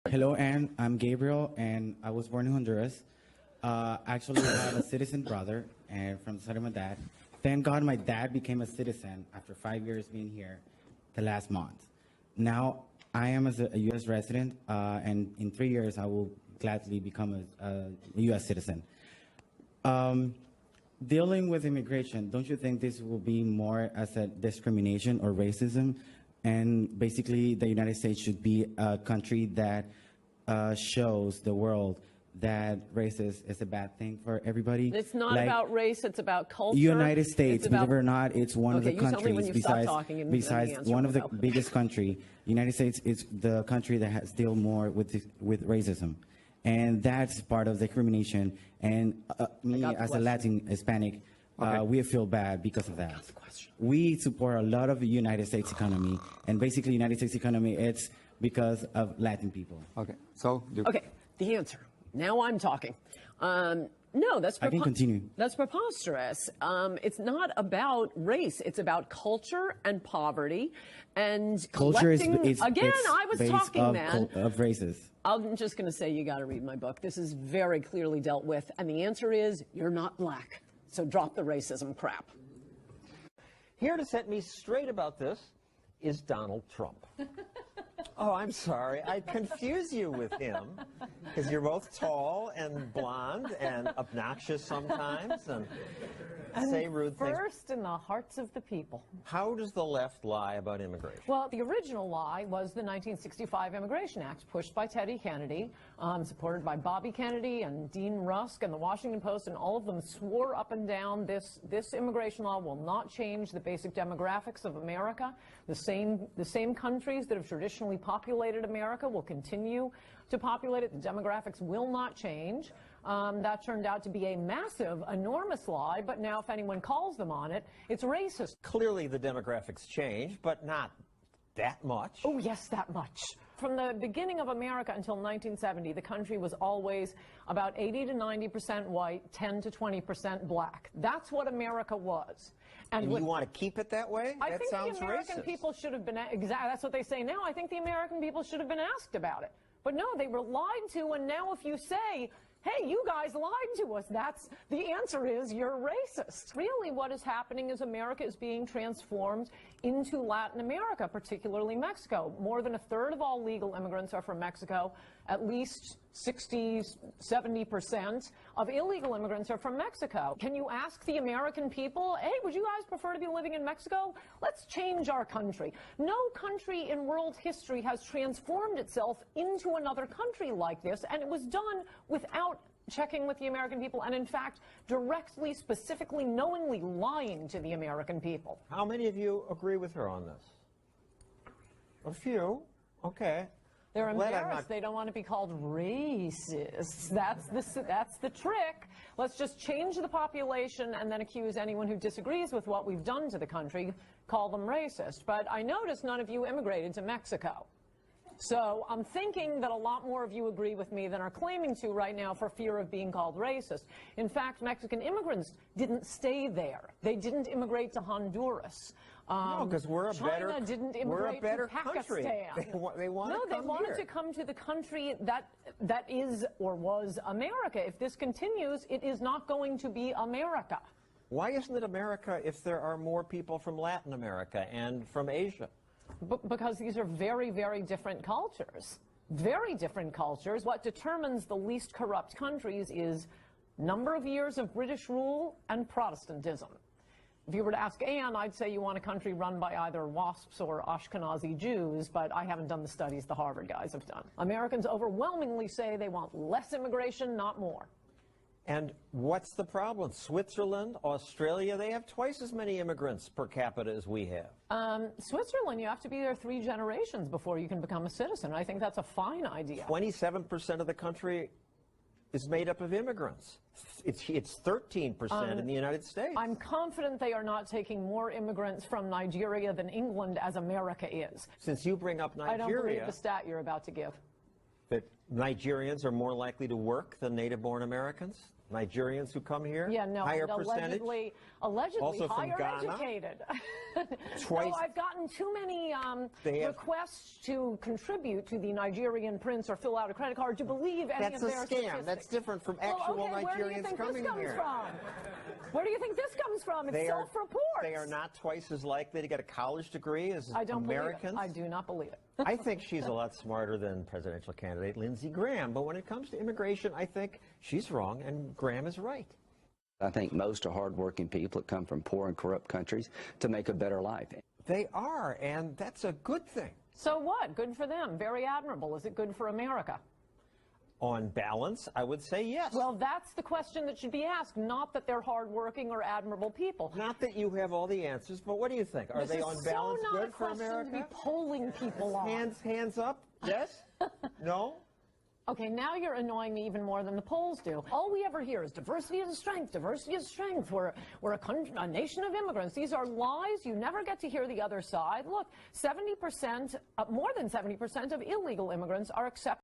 Hello, Anne. I'm Gabriel, and I was born in Honduras. Actually, I have a citizen brother and from the side of my dad. Thank God my dad became a citizen after 5 years being here the last month. Now, I am as a U.S. resident, and in 3 years, I will gladly become a U.S. citizen. Dealing with immigration, don't you think this will be more as a discrimination or racism? And basically, the United States should be a country that shows the world that racist is a bad thing for everybody. It's not about race, it's about culture. United States, believe it or not, it's one of the countries besides one of the biggest country. United States is the country that has dealt more with racism. And that's part of the discrimination. And me as a Latin Hispanic, we feel bad because of that. We support a lot of the United States economy, and basically United States economy, it's because of Latin people. Okay, so... Okay, the answer. Now I'm talking. No, that's I can continue. That's preposterous. It's not about race. It's about culture and poverty and culture again, I was talking, man. Of races. I'm just going to say you got to read my book. This is very clearly dealt with, and the answer is you're not black. So drop the racism crap. Here to set me straight about this is Donald Trump. Oh, I'm sorry. I confuse you with him because you're both tall and blonde and obnoxious sometimes and say rude things. First in the hearts of the people. How does the left lie about immigration? Well, the original lie was the 1965 Immigration Act, pushed by Teddy Kennedy, supported by Bobby Kennedy and Dean Rusk and the Washington Post, and all of them swore up and down this immigration law will not change the basic demographics of America. The same countries that have traditionally populated America will continue to populate it. The demographics will not change. That turned out to be a massive, enormous lie, but now if anyone calls them on it, it's racist. Clearly the demographics changed, but not that much. Oh, yes, that much. From the beginning of America until 1970, the country was always about 80 to 90% white, 10 to 20% black. That's what America was. And you want to keep it that way? I think the American people should have been, that's what they say now, I think the American people should have been asked about it. But no, they were lied to, and now if you say, hey, you guys lied to us, the answer is you're racist. Really what is happening is America is being transformed into Latin America, particularly Mexico. More than a third of all legal immigrants are from Mexico. At least 60, 70% of illegal immigrants are from Mexico. Can you ask the American people, hey, would you guys prefer to be living in Mexico? Let's change our country. No country in world history has transformed itself into another country like this, and it was done without checking with the American people, and in fact, directly, specifically, knowingly lying to the American people. How many of you agree with her on this? A few. Okay. They're embarrassed. They don't want to be called racists. That's the trick. Let's just change the population and then accuse anyone who disagrees with what we've done to the country, call them racist. But I noticed none of you immigrated to Mexico. So I'm thinking that a lot more of you agree with me than are claiming to right now for fear of being called racist. In fact, Mexican immigrants didn't stay there. They didn't immigrate to Honduras. No, because China didn't immigrate to Pakistan. They wanted to come to the country that is or was America. If this continues, it is not going to be America. Why isn't it America if there are more people from Latin America and from Asia? Because these are very, very different cultures. Very different cultures. What determines the least corrupt countries is number of years of British rule and Protestantism. If you were to ask Anne, I'd say you want a country run by either WASPs or Ashkenazi Jews, but I haven't done the studies the Harvard guys have done. Americans overwhelmingly say they want less immigration, not more. And what's the problem? Switzerland, Australia, they have twice as many immigrants per capita as we have. Switzerland, you have to be there 3 generations before you can become a citizen. I think that's a fine idea. 27% of the country is made up of immigrants. It's 13% in the United States. I'm confident they are not taking more immigrants from Nigeria than England as America is. Since you bring up Nigeria... I don't believe the stat you're about to give. That Nigerians are more likely to work than native-born Americans? Nigerians who come here? Yeah, no, higher and percentage? allegedly Also from higher Ghana? educated. Twice. No, I've gotten too many requests to contribute to the Nigerian prince or fill out a credit card to believe any That's of a their scam. statistics. That's different from actual Well, okay, Nigerians coming here. Where do you think this comes from? It's self-reports. They are not twice as likely to get a college degree as I don't Americans. believe it. I do not believe it. I think she's a lot smarter than presidential candidate Lindsey Graham. But when it comes to immigration, I think she's wrong and Graham is right. I think most are hardworking people that come from poor and corrupt countries to make a better life. They are, and that's a good thing. So what? Good for them. Very admirable. Is it good for America? On balance, I would say yes. Well, that's the question that should be asked, not that they're hardworking or admirable people. Not that you have all the answers, but what do you think? Are they on balance good for America? This is so not a question to be polling people on. Hands up? Yes? No? Okay, now you're annoying me even more than the polls do. All we ever hear is diversity is strength, diversity is strength. We're a nation of immigrants. These are lies. You never get to hear the other side. Look, 70%, more than 70% of illegal immigrants are accepted.